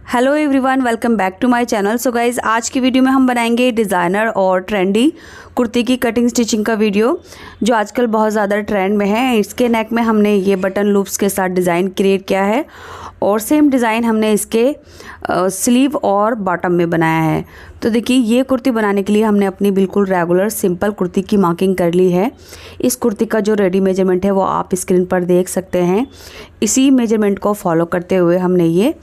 Hello everyone, welcome back to my channel. So guys, आज की video में हम बनाएंगे डिज़ाइनर और ट्रेंडी कुर्ती की कटिंग स्टिचिंग का वीडियो जो आजकल बहुत ज़्यादा ट्रेंड में है। इसके नेक में हमने ये बटन लूप्स के साथ डिज़ाइन क्रिएट किया है और सेम डिज़ाइन हमने इसके स्लीव और बॉटम में बनाया है। तो देखिए, ये कुर्ती बनाने के लिए हमने अपनी बिल्कुल रेगुलर सिंपल कुर्ती की मार्किंग कर ली है। इस कुर्ती का जो रेडी मेजरमेंट है वो आप स्क्रीन पर देख सकते हैं। इसी मेजरमेंट को फॉलो करते हुए हमने ये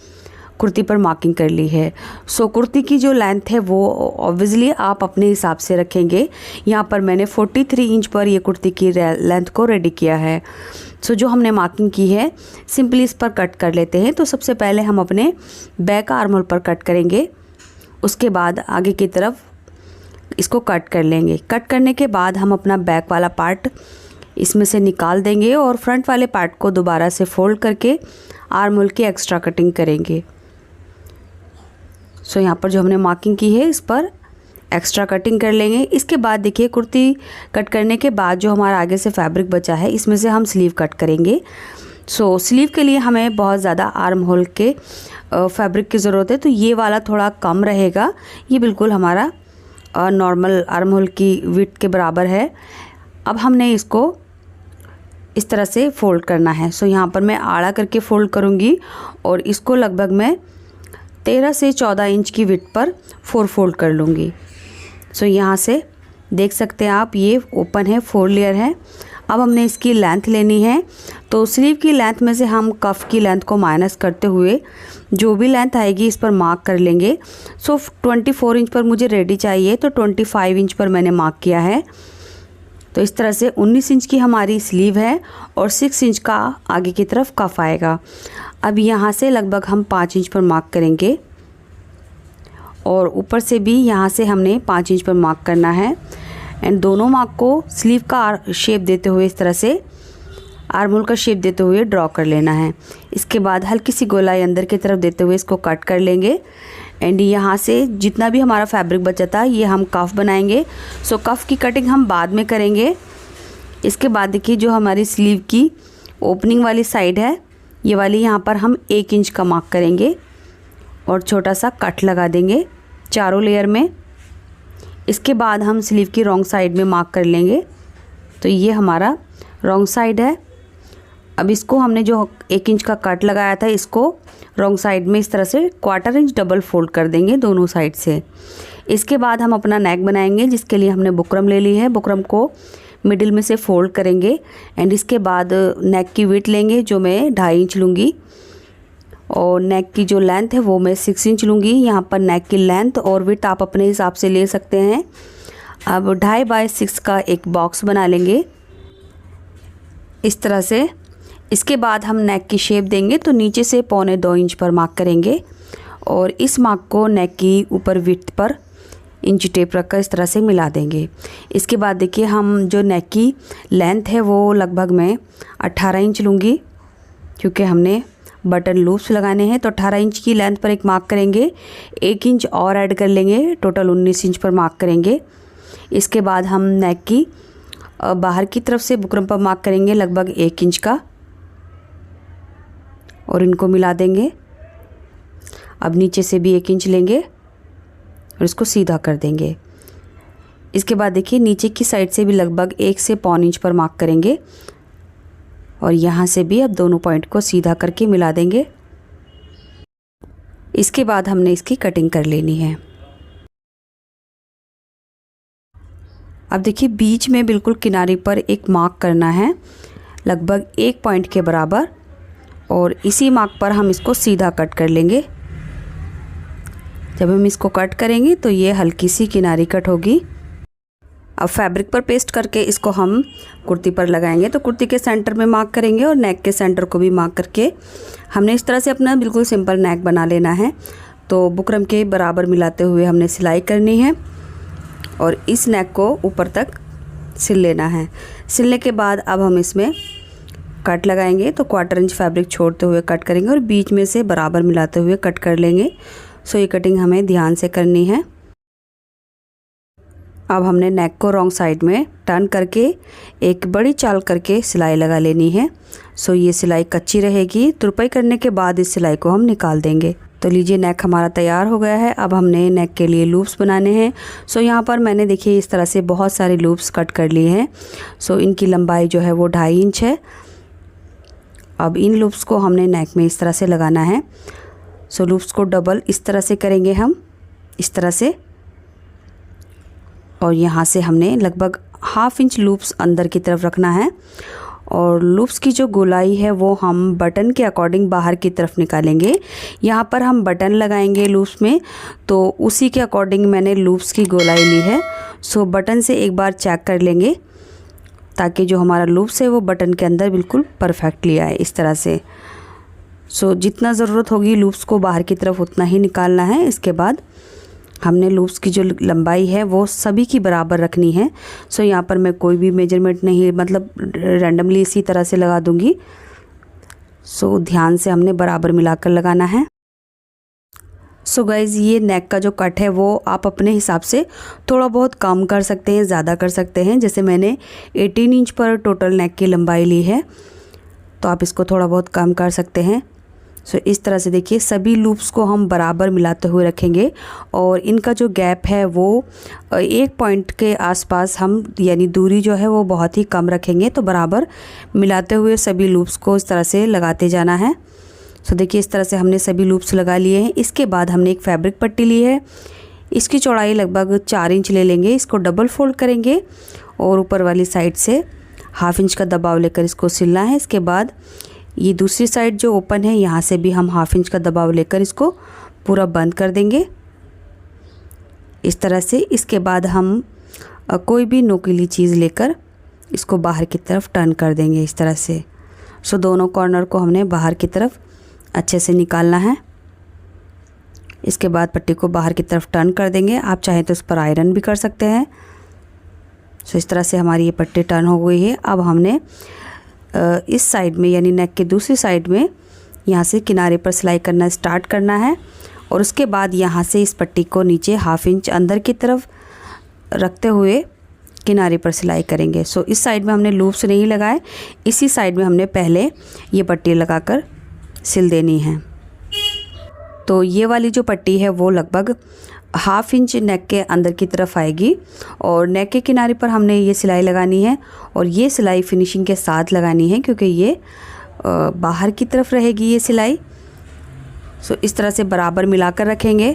कुर्ती पर मार्किंग कर ली है। सो कुर्ती की जो लेंथ है वो ऑब्वियसली आप अपने हिसाब से रखेंगे। यहाँ पर मैंने 43 इंच पर ये कुर्ती की लेंथ को रेडी किया है। सो जो हमने मार्किंग की है सिंपली इस पर कट कर लेते हैं। तो सबसे पहले हम अपने बैक आर्म होल पर कट करेंगे, उसके बाद आगे की तरफ इसको कट कर लेंगे। कट करने के बाद हम अपना बैक वाला पार्ट इसमें से निकाल देंगे और फ्रंट वाले पार्ट को दोबारा से फोल्ड करके आर्म होल की एक्स्ट्रा कटिंग करेंगे। सो यहाँ पर जो हमने मार्किंग की है इस पर एक्स्ट्रा कटिंग कर लेंगे। इसके बाद देखिए, कुर्ती कट करने के बाद जो हमारा आगे से फैब्रिक बचा है इसमें से हम स्लीव कट करेंगे। सो स्लीव के लिए हमें बहुत ज़्यादा आर्म होल के फैब्रिक की ज़रूरत है, तो ये वाला थोड़ा कम रहेगा। ये बिल्कुल हमारा नॉर्मल आर्म होल की विड्थ के बराबर है। अब हमने इसको इस तरह से फ़ोल्ड करना है। सो यहाँ पर मैं आड़ा करके फ़ोल्ड करूँगी और इसको लगभग मैं 13 से 14 इंच की विड्थ पर 4 फोल्ड कर लूँगी। सो यहाँ से देख सकते हैं आप, ये ओपन है, 4 लेयर है। अब हमने इसकी लेंथ लेनी है। तो स्लीव की लेंथ में से हम कफ की लेंथ को माइनस करते हुए जो भी लेंथ आएगी इस पर मार्क कर लेंगे। सो 24 इंच पर मुझे रेडी चाहिए, तो 25 इंच पर मैंने मार्क किया है। तो इस तरह से 19 इंच की हमारी स्लीव है और 6 इंच का आगे की तरफ कफ आएगा। अब यहाँ से लगभग हम 5 इंच पर मार्क करेंगे और ऊपर से भी यहाँ से हमने 5 इंच पर मार्क करना है। एंड दोनों मार्क को स्लीव का शेप देते हुए इस तरह से आर्म होल का शेप देते हुए ड्रॉ कर लेना है। इसके बाद हल्की सी गोलाई अंदर की तरफ देते हुए इसको कट कर लेंगे। एंड यहाँ से जितना भी हमारा फैब्रिक बचा था ये हम कफ बनाएंगे। सो कफ की कटिंग हम बाद में करेंगे। इसके बाद देखिए, जो हमारी स्लीव की ओपनिंग वाली साइड है ये वाली, यहाँ पर हम 1 इंच का मार्क करेंगे और छोटा सा कट लगा देंगे चारों लेयर में। इसके बाद हम स्लीव की रॉन्ग साइड में मार्क कर लेंगे। तो ये हमारा रॉन्ग साइड है। अब इसको हमने जो 1 इंच का कट लगाया था इसको रॉन्ग साइड में इस तरह से 1/4 इंच डबल फोल्ड कर देंगे दोनों साइड से। इसके बाद हम अपना नेक बनाएंगे, जिसके लिए हमने बुकरम ले ली है। बुकरम को मिडिल में से फोल्ड करेंगे एंड इसके बाद नेक की विड्थ लेंगे जो मैं 2.5 इंच लूँगी और नेक की जो लेंथ है वो मैं 6 इंच लूँगी। यहाँ पर नेक की लेंथ और विड्थ आप अपने हिसाब से ले सकते हैं। अब 2.5 बाय 6 का एक बॉक्स बना लेंगे इस तरह से। इसके बाद हम नेक की शेप देंगे, तो नीचे से 1.25 इंच पर मार्क करेंगे और इस मार्क को नेक की ऊपर विड्थ पर इंच टेप रखकर इस तरह से मिला देंगे। इसके बाद देखिए, हम जो नेक की लेंथ है वो लगभग मैं 18 इंच लूँगी, क्योंकि हमने बटन लूप्स लगाने हैं। तो 18 इंच की लेंथ पर एक मार्क करेंगे, 1 इंच और ऐड कर लेंगे, टोटल 19 इंच पर मार्क करेंगे। इसके बाद हम नेक की बाहर की तरफ से बुकरम पर मार्क करेंगे लगभग 1 इंच का और इनको मिला देंगे। अब नीचे से भी 1 इंच लेंगे और इसको सीधा कर देंगे। इसके बाद देखिए, नीचे की साइड से भी लगभग 1 से 1.25 इंच पर मार्क करेंगे और यहाँ से भी अब दोनों पॉइंट को सीधा करके मिला देंगे। इसके बाद हमने इसकी कटिंग कर लेनी है। अब देखिए, बीच में बिल्कुल किनारे पर एक मार्क करना है लगभग 1 पॉइंट के बराबर और इसी मार्क पर हम इसको सीधा कट कर लेंगे। जब हम इसको कट करेंगे तो ये हल्की सी किनारी कट होगी। अब फैब्रिक पर पेस्ट करके इसको हम कुर्ती पर लगाएंगे। तो कुर्ती के सेंटर में मार्क करेंगे और नेक के सेंटर को भी मार्क करके हमने इस तरह से अपना बिल्कुल सिंपल नेक बना लेना है। तो बुकरम के बराबर मिलाते हुए हमने सिलाई करनी है और इस नेक को ऊपर तक सिल लेना है। सिलने के बाद अब हम इसमें कट लगाएंगे। तो 1/4 इंच फैब्रिक छोड़ते हुए कट करेंगे और बीच में से बराबर मिलाते हुए कट कर लेंगे। सो ये कटिंग हमें ध्यान से करनी है। अब हमने नेक को रॉन्ग साइड में टर्न करके एक बड़ी चाल करके सिलाई लगा लेनी है। सो ये सिलाई कच्ची रहेगी। तुरपाई करने के बाद इस सिलाई को हम निकाल देंगे। तो लीजिए नेक हमारा तैयार हो गया है। अब हमने नेक के लिए लूप्स बनाने हैं। सो यहाँ पर मैंने देखिए इस तरह से बहुत सारे लूप्स कट कर लिए हैं। सो इनकी लंबाई जो है वो 2.5 इंच है। अब इन लूप्स को हमने नेक में इस तरह से लगाना है। सो लूप्स को डबल इस तरह से करेंगे हम, इस तरह से, और यहाँ से हमने लगभग 1/2 इंच लूप्स अंदर की तरफ रखना है। और लूप्स की जो गोलाई है वो हम बटन के अकॉर्डिंग बाहर की तरफ निकालेंगे। यहाँ पर हम बटन लगाएंगे लूप्स में, तो उसी के अकॉर्डिंग मैंने लूप्स की गोलाई ली है। सो बटन से एक बार चेक कर लेंगे ताकि जो हमारा लूप्स है वो बटन के अंदर बिल्कुल परफेक्टली आए, इस तरह से। सो जितना ज़रूरत होगी लूप्स को बाहर की तरफ उतना ही निकालना है। इसके बाद हमने लूप्स की जो लंबाई है वो सभी की बराबर रखनी है। सो यहाँ पर मैं कोई भी मेजरमेंट नहीं, मतलब रैंडमली इसी तरह से लगा दूँगी। सो ध्यान से हमने बराबर मिलाकर लगाना है। सो गाइज़, ये नेक का जो कट है वो आप अपने हिसाब से थोड़ा बहुत कम कर सकते हैं, ज़्यादा कर सकते हैं। जैसे मैंने 18 इंच पर टोटल नेक की लंबाई ली है, तो आप इसको थोड़ा बहुत कम कर सकते हैं। सो इस तरह से देखिए सभी लूप्स को हम बराबर मिलाते हुए रखेंगे और इनका जो गैप है वो 1 पॉइंट के आसपास हम, यानी दूरी जो है वो बहुत ही कम रखेंगे। तो बराबर मिलाते हुए सभी लूप्स को इस तरह से लगाते जाना है। सो देखिए इस तरह से हमने सभी लूप्स लगा लिए हैं। इसके बाद हमने एक फैब्रिक पट्टी ली है। इसकी चौड़ाई लगभग 4 इंच ले लेंगे। इसको डबल फोल्ड करेंगे और ऊपर वाली साइड से 1/2 इंच का दबाव लेकर इसको सिलना है। इसके बाद ये दूसरी साइड जो ओपन है यहाँ से भी हम 1/2 इंच का दबाव लेकर इसको पूरा बंद कर देंगे, इस तरह से। इसके बाद हम कोई भी नोकीली चीज़ लेकर इसको बाहर की तरफ टर्न कर देंगे, इस तरह से। सो दोनों कॉर्नर को हमने बाहर की तरफ अच्छे से निकालना है। इसके बाद पट्टी को बाहर की तरफ टर्न कर देंगे। आप चाहें तो इस पर आयरन भी कर सकते हैं। सो इस तरह से हमारी ये पट्टी टर्न हो गई है। अब हमने इस साइड में, यानी नेक के दूसरी साइड में, यहाँ से किनारे पर सिलाई करना स्टार्ट करना है। और उसके बाद यहाँ से इस पट्टी को नीचे 1/2 इंच अंदर की तरफ रखते हुए किनारे पर सिलाई करेंगे। सो इस साइड में हमने लूप्स नहीं लगाए, इसी साइड में हमने पहले ये पट्टी लगाकर सिल देनी है। तो ये वाली जो पट्टी है वो लगभग 1/2 इंच नेक के अंदर की तरफ आएगी और नेक के किनारे पर हमने ये सिलाई लगानी है। और ये सिलाई फिनिशिंग के साथ लगानी है क्योंकि ये बाहर की तरफ रहेगी ये सिलाई। सो इस तरह से बराबर मिलाकर रखेंगे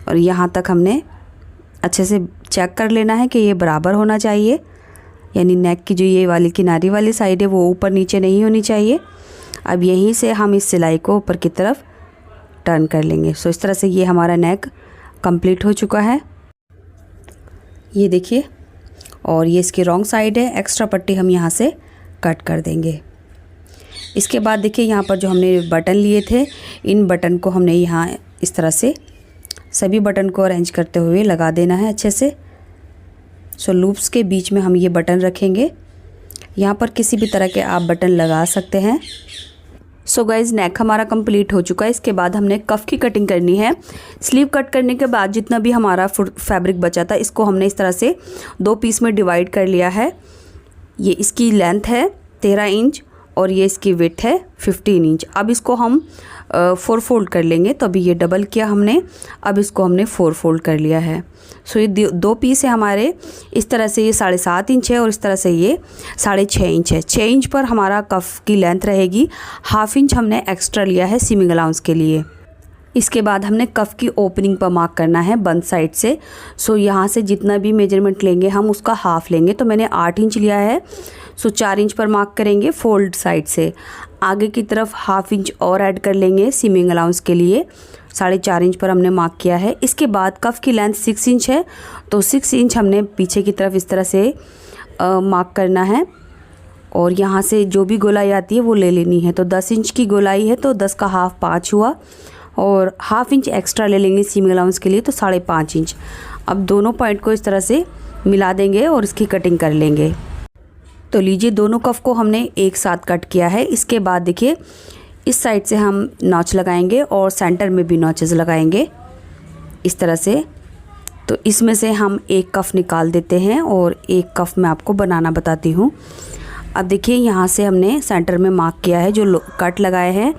और यहाँ तक हमने अच्छे से चेक कर लेना है कि ये बराबर होना चाहिए, यानी नेक की जो ये वाली किनारी वाली साइड है वो ऊपर नीचे नहीं होनी चाहिए। अब यहीं से हम इस सिलाई को ऊपर की तरफ टर्न कर लेंगे। सो इस तरह से ये हमारा नेक कंप्लीट हो चुका है, ये देखिए। और ये इसकी रॉन्ग साइड है, एक्स्ट्रा पट्टी हम यहाँ से कट कर देंगे। इसके बाद देखिए यहाँ पर जो हमने बटन लिए थे, इन बटन को हमने यहाँ इस तरह से सभी बटन को अरेंज करते हुए लगा देना है अच्छे से। सो लूप्स के बीच में हम ये बटन रखेंगे। यहाँ पर किसी भी तरह के आप बटन लगा सकते हैं। सो गाइज़, नेक हमारा कंप्लीट हो चुका है। इसके बाद हमने कफ़ की कटिंग करनी है। स्लीव कट करने के बाद जितना भी हमारा फैब्रिक बचा था, इसको हमने इस तरह से 2 पीस में डिवाइड कर लिया है। ये इसकी लेंथ है 13 इंच और ये इसकी विड्थ है 15 इंच। अब इसको हम 4 फोल्ड कर लेंगे। तो अभी ये डबल किया हमने, अब इसको हमने 4 फोल्ड कर लिया है। सो ये 2 पीस है हमारे। इस तरह से ये 7.5 इंच है और इस तरह से ये 6.5 इंच है। 6 इंच पर हमारा कफ़ की लेंथ रहेगी। 1/2 इंच हमने एक्स्ट्रा लिया है सीमिंग अलाउंस के लिए। इसके बाद हमने कफ़ की ओपनिंग पर मार्क करना है बंद साइड से। सो यहाँ से जितना भी मेजरमेंट लेंगे हम उसका हाफ़ लेंगे। तो मैंने 8 इंच लिया है। सो 4 इंच पर मार्क करेंगे फोल्ड साइड से। आगे की तरफ 1/2 इंच और ऐड कर लेंगे सीमिंग अलाउंस के लिए। 4.5 इंच पर हमने मार्क किया है। इसके बाद कफ़ की लेंथ 6 इंच है, तो 6 इंच हमने पीछे की तरफ इस तरह से मार्क करना है। और यहाँ से जो भी गोलाई आती है वो ले लेनी है। तो 10 इंच की गोलाई है तो 10 का हाफ 5 हुआ और 1/2 इंच एक्स्ट्रा ले लेंगे सीमिंग अलाउंस के लिए, तो 5.5 इंच। अब दोनों पॉइंट को इस तरह से मिला देंगे और इसकी कटिंग कर लेंगे। तो लीजिए दोनों कफ को हमने एक साथ कट किया है। इसके बाद देखिए इस साइड से हम नॉच लगाएंगे और सेंटर में भी नॉचेस लगाएंगे इस तरह से। तो इसमें से हम एक कफ निकाल देते हैं और एक कफ मैं आपको बनाना बताती हूँ। अब देखिए यहाँ से हमने सेंटर में मार्क किया है, जो कट लगाए हैं।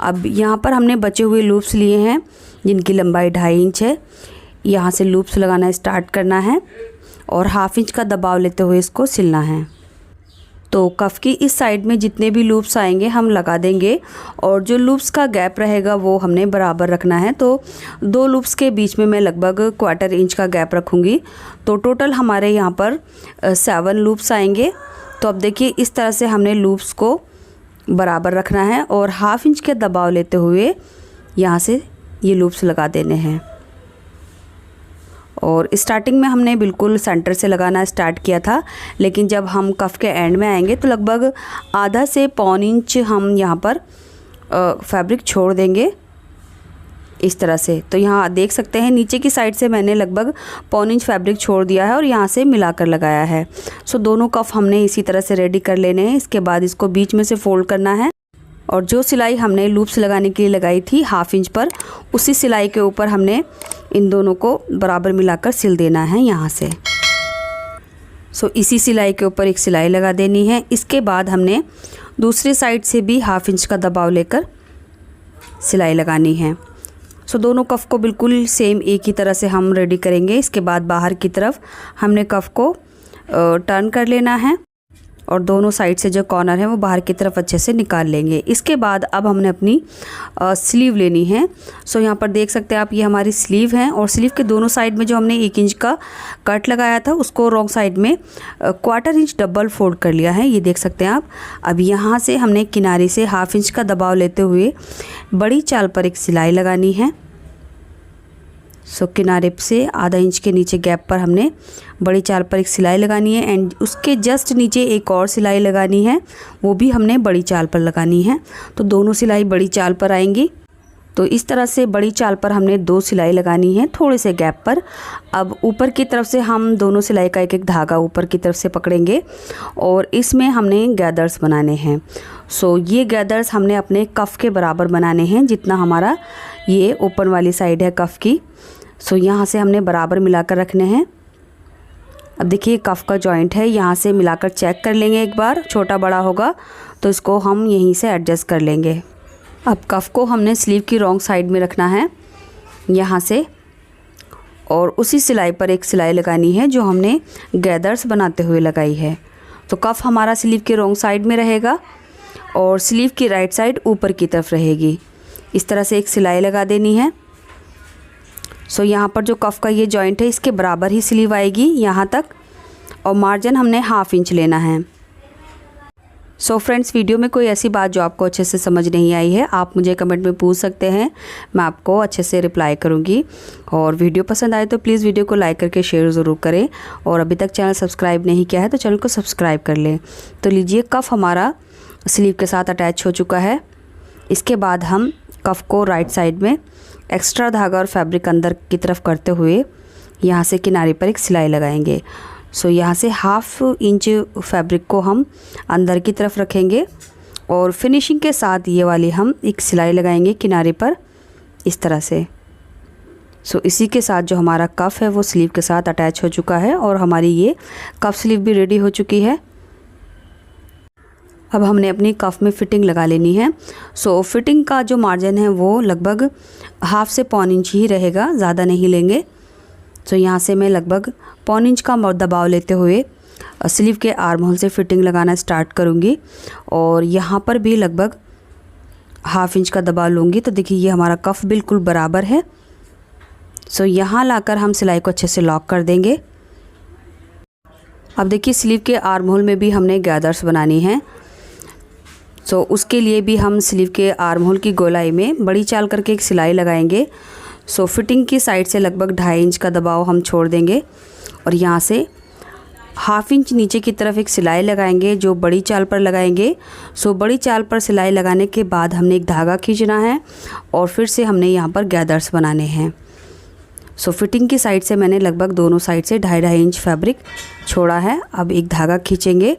अब यहाँ पर हमने बचे हुए लूप्स लिए हैं जिनकी लंबाई 2.5 इंच है। यहाँ से लूप्स लगाना स्टार्ट करना है और 1/2 इंच का दबाव लेते हुए इसको सिलना है। तो कफ की इस साइड में जितने भी लूप्स आएंगे हम लगा देंगे और जो लूप्स का गैप रहेगा वो हमने बराबर रखना है। तो 2 लूप्स के बीच में मैं लगभग 1/4 इंच का गैप रखूँगी। तो टोटल हमारे यहाँ पर 7 लूप्स आएंगे। तो अब देखिए इस तरह से हमने लूप्स को बराबर रखना है और 1/2 इंच के दबाव लेते हुए यहाँ से ये लूप्स लगा देने हैं। और स्टार्टिंग में हमने बिल्कुल सेंटर से लगाना स्टार्ट किया था, लेकिन जब हम कफ के एंड में आएंगे तो लगभग आधा से 1.25 इंच हम यहाँ पर फैब्रिक छोड़ देंगे इस तरह से। तो यहाँ देख सकते हैं नीचे की साइड से मैंने लगभग 1.25 इंच फैब्रिक छोड़ दिया है और यहाँ से मिलाकर लगाया है। सो दोनों कफ हमने इसी तरह से रेडी कर लेने हैं। इसके बाद इसको बीच में से फोल्ड करना है और जो सिलाई हमने लूप्स लगाने के लिए लगाई थी 1/2 इंच पर, उसी सिलाई के ऊपर हमने इन दोनों को बराबर मिलाकर सिल देना है यहाँ से। सो इसी सिलाई के ऊपर एक सिलाई लगा देनी है। इसके बाद हमने दूसरी साइड से भी 1/2 इंच का दबाव लेकर सिलाई लगानी है। सो दोनों कफ को बिल्कुल सेम एक ही तरह से हम रेडी करेंगे। इसके बाद बाहर की तरफ हमने कफ को टर्न कर लेना है और दोनों साइड से जो कॉर्नर है वो बाहर की तरफ अच्छे से निकाल लेंगे। इसके बाद अब हमने अपनी स्लीव लेनी है। सो यहाँ पर देख सकते हैं आप, ये हमारी स्लीव है और स्लीव के दोनों साइड में जो हमने 1 इंच का कट लगाया था उसको रॉन्ग साइड में 1/4 इंच डबल फोल्ड कर लिया है, ये देख सकते हैं आप। अब यहाँ से हमने किनारे से 1/2 इंच का दबाव लेते हुए बड़ी चाल पर एक सिलाई लगानी है। सो किनारे से आधा इंच के नीचे गैप पर हमने बड़ी चाल पर एक सिलाई लगानी है एंड उसके जस्ट नीचे एक और सिलाई लगानी है, वो भी हमने बड़ी चाल पर लगानी है। तो दोनों सिलाई बड़ी चाल पर आएंगी। तो इस तरह से बड़ी चाल पर हमने 2 सिलाई लगानी है थोड़े से गैप पर। अब ऊपर की तरफ से हम दोनों सिलाई का एक धागा ऊपर की तरफ से पकड़ेंगे और इसमें हमने गैदर्स बनाने हैं। सो ये गैदर्स हमने अपने कफ के बराबर बनाने हैं जितना हमारा ये ओपन वाली साइड है कफ की। सो यहाँ से हमने बराबर मिलाकर रखने हैं। अब देखिए कफ का जॉइंट है, यहाँ से मिलाकर चेक कर लेंगे एक बार, छोटा बड़ा होगा तो इसको हम यहीं से एडजस्ट कर लेंगे। अब कफ को हमने स्लीव की रॉन्ग साइड में रखना है यहाँ से और उसी सिलाई पर एक सिलाई लगानी है जो हमने गैदर्स बनाते हुए लगाई है। तो कफ हमारा स्लीव के रॉन्ग साइड में रहेगा और स्लीव की राइट साइड ऊपर की तरफ रहेगी। इस तरह से एक सिलाई लगा देनी है। सो यहाँ पर जो कफ का ये जॉइंट है इसके बराबर ही स्लीव आएगी यहाँ तक और मार्जिन हमने 1/2 इंच लेना है। सो फ्रेंड्स, वीडियो में कोई ऐसी बात जो आपको अच्छे से समझ नहीं आई है आप मुझे कमेंट में पूछ सकते हैं, मैं आपको अच्छे से रिप्लाई करूँगी। और वीडियो पसंद आए तो प्लीज़ वीडियो को लाइक करके शेयर ज़रूर करें और अभी तक चैनल सब्सक्राइब नहीं किया है तो चैनल को सब्सक्राइब कर लें। तो लीजिए कफ हमारा स्लीव के साथ अटैच हो चुका है। इसके बाद हम कफ को राइट साइड में एक्स्ट्रा धागा और फैब्रिक अंदर की तरफ करते हुए यहाँ से किनारे पर एक सिलाई लगाएंगे। सो यहाँ से 1/2 इंच फैब्रिक को हम अंदर की तरफ रखेंगे और फिनिशिंग के साथ ये वाली हम एक सिलाई लगाएंगे किनारे पर इस तरह से। सो इसी के साथ जो हमारा कफ है वो स्लीव के साथ अटैच हो चुका है और हमारी ये कफ स्लीव भी रेडी हो चुकी है। अब हमने अपनी कफ में फ़िटिंग लगा लेनी है। सो फिटिंग का जो मार्जिन है वो लगभग 1/2 से 1.25 इंच ही रहेगा, ज़्यादा नहीं लेंगे। सो यहाँ से मैं लगभग 1.25 इंच का दबाव लेते हुए स्लीव के आर्म होल से फ़िटिंग लगाना स्टार्ट करूँगी और यहाँ पर भी लगभग 1/2 इंच का दबाव लूँगी। तो देखिए ये हमारा कफ बिल्कुल बराबर है। सो यहाँ लाकर हम सिलाई को अच्छे से लॉक कर देंगे। अब देखिए स्लीव के आर्म होल में भी हमने गैदर्स बनानी है। सो उसके लिए भी हम स्लीव के आर्म होल की गोलाई में बड़ी चाल करके एक सिलाई लगाएंगे। सो फिटिंग की साइड से लगभग 2.5 इंच का दबाव हम छोड़ देंगे और यहाँ से 1/2 इंच नीचे की तरफ एक सिलाई लगाएंगे जो बड़ी चाल पर लगाएंगे। सो बड़ी चाल पर सिलाई लगाने के बाद हमने एक धागा खींचना है और फिर से हमने यहाँ पर गैदर्स बनाने हैं। सो फिटिंग की साइड से मैंने लगभग दोनों साइड से 2.5 इंच फैब्रिक छोड़ा है। अब एक धागा खींचेंगे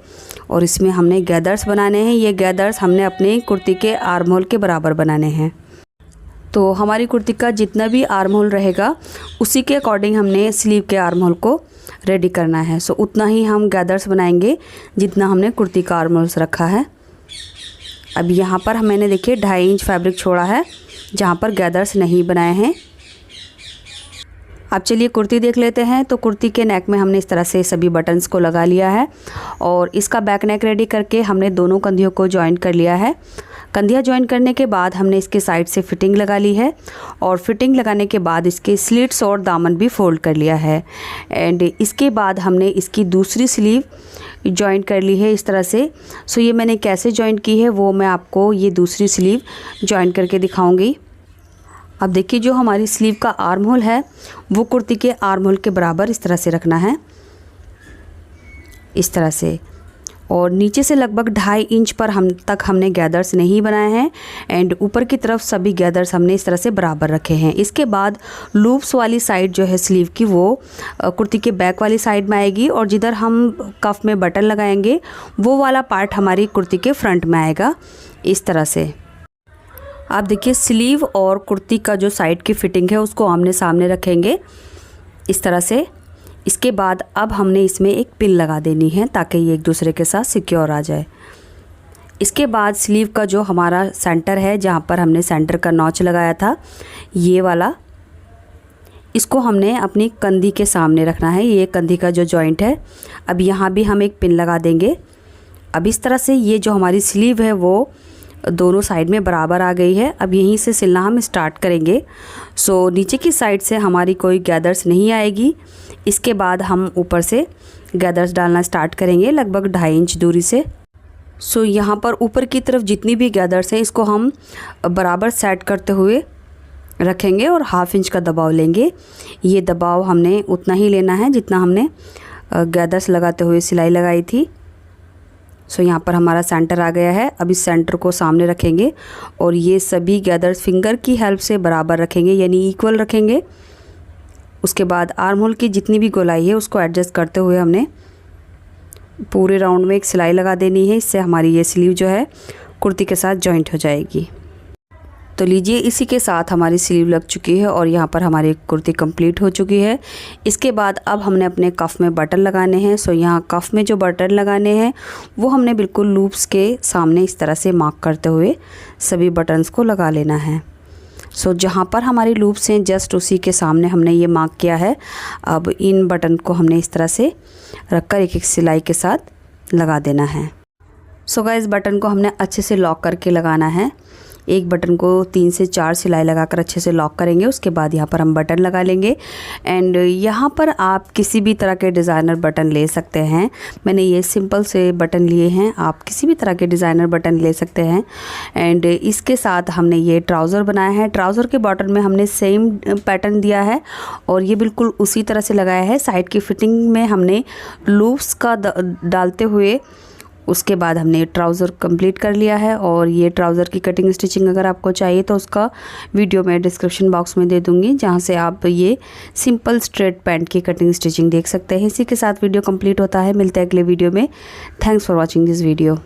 और इसमें हमने गैदर्स बनाने हैं। ये गैदर्स हमने अपने कुर्ती के आर्म होल के बराबर बनाने हैं। तो हमारी कुर्ती का जितना भी आर्म होल रहेगा उसी के अकॉर्डिंग हमने स्लीव के आर्म होल को रेडी करना है। सो उतना ही हम गैदर्स बनाएंगे जितना हमने कुर्ती का आर्म होल्स रखा है। अब यहाँ पर मैंने देखिए 2.5 इंच फैब्रिक छोड़ा है जहाँ पर गैदर्स नहीं बनाए हैं। अब चलिए कुर्ती देख लेते हैं। तो कुर्ती के नेक में हमने इस तरह से सभी बटन्स को लगा लिया है और इसका बैक नेक रेडी करके हमने दोनों कंधियों को जॉइन कर लिया है। कंधियाँ जॉइन करने के बाद हमने इसके साइड से फिटिंग लगा ली है और फिटिंग लगाने के बाद इसके स्लिट्स और दामन भी फोल्ड कर लिया है। एंड इसके बाद हमने इसकी दूसरी स्लीव जॉइन कर ली है इस तरह से। सो ये मैंने कैसे जॉइन की है वो मैं आपको ये दूसरी स्लीव जॉइन करके दिखाऊंगी। अब देखिए जो हमारी स्लीव का आर्म होल है वो कुर्ती के आर्म होल के बराबर इस तरह से रखना है, इस तरह से। और नीचे से लगभग 2.5 इंच पर हमने गैदर्स नहीं बनाए हैं एंड ऊपर की तरफ सभी गैदर्स हमने इस तरह से बराबर रखे हैं। इसके बाद लूप्स वाली साइड जो है स्लीव की वो कुर्ती के बैक वाली साइड में आएगी और जिधर हम कफ में बटन लगाएंगे वो वाला पार्ट हमारी कुर्ती के फ्रंट में आएगा इस तरह से। आप देखिए स्लीव और कुर्ती का जो साइड की फिटिंग है उसको आमने सामने रखेंगे इस तरह से। इसके बाद अब हमने इसमें एक पिन लगा देनी है ताकि ये एक दूसरे के साथ सिक्योर आ जाए। इसके बाद स्लीव का जो हमारा सेंटर है जहाँ पर हमने सेंटर का नॉच लगाया था ये वाला, इसको हमने अपनी कंधी के सामने रखना है। ये कंधी का जो जॉइंट है, अब यहाँ भी हम एक पिन लगा देंगे। अब इस तरह से ये जो हमारी स्लीव है वो दोनों साइड में बराबर आ गई है। अब यहीं से सिलना हम स्टार्ट करेंगे। सो नीचे की साइड से हमारी कोई गैदर्स नहीं आएगी। इसके बाद हम ऊपर से गैदर्स डालना स्टार्ट करेंगे लगभग 2.5 इंच दूरी से। सो यहाँ पर ऊपर की तरफ जितनी भी गैदर्स हैं इसको हम बराबर सेट करते हुए रखेंगे और 1/2 इंच का दबाव लेंगे। ये दबाव हमने उतना ही लेना है जितना हमने गैदर्स लगाते हुए सिलाई लगाई थी। सो यहाँ पर हमारा सेंटर आ गया है। अब इस सेंटर को सामने रखेंगे और ये सभी गैदर्स फिंगर की हेल्प से बराबर रखेंगे यानी इक्वल रखेंगे। उसके बाद आर्म होल की जितनी भी गोलाई है उसको एडजस्ट करते हुए हमने पूरे राउंड में एक सिलाई लगा देनी है। इससे हमारी ये स्लीव जो है कुर्ती के साथ जॉइंट हो जाएगी। तो लीजिए इसी के साथ हमारी स्लीव लग चुकी है और यहाँ पर हमारी कुर्ती कंप्लीट हो चुकी है। इसके बाद अब हमने अपने कफ में बटन लगाने हैं। सो यहाँ कफ में जो बटन लगाने हैं वो हमने बिल्कुल लूप्स के सामने इस तरह से मार्क करते हुए सभी बटन्स को लगा लेना है। सो जहाँ पर हमारी लूप्स हैं जस्ट उसी के सामने हमने ये मार्क किया है। अब इन बटन को हमने इस तरह से रखकर एक एक सिलाई के साथ लगा देना है। सो गाइस बटन को हमने अच्छे से लॉक करके लगाना है। एक बटन को 3 से 4 सिलाई लगाकर अच्छे से लॉक करेंगे। उसके बाद यहाँ पर हम बटन लगा लेंगे एंड यहाँ पर आप किसी भी तरह के डिज़ाइनर बटन ले सकते हैं। मैंने ये सिंपल से बटन लिए हैं, आप किसी भी तरह के डिज़ाइनर बटन ले सकते हैं। एंड इसके साथ हमने ये ट्राउज़र बनाया है। ट्राउज़र के बॉटम में हमने सेम पैटर्न दिया है और ये बिल्कुल उसी तरह से लगाया है। साइड की फिटिंग में हमने लूप्स का डालते हुए उसके बाद हमने ट्राउज़र कंप्लीट कर लिया है। और ये ट्राउज़र की कटिंग स्टिचिंग अगर आपको चाहिए तो उसका वीडियो मैं डिस्क्रिप्शन बॉक्स में दे दूँगी जहाँ से आप ये सिंपल स्ट्रेट पैंट की कटिंग स्टिचिंग देख सकते हैं। इसी के साथ वीडियो कंप्लीट होता है। मिलते हैं अगले वीडियो में। Thanks for watching this video.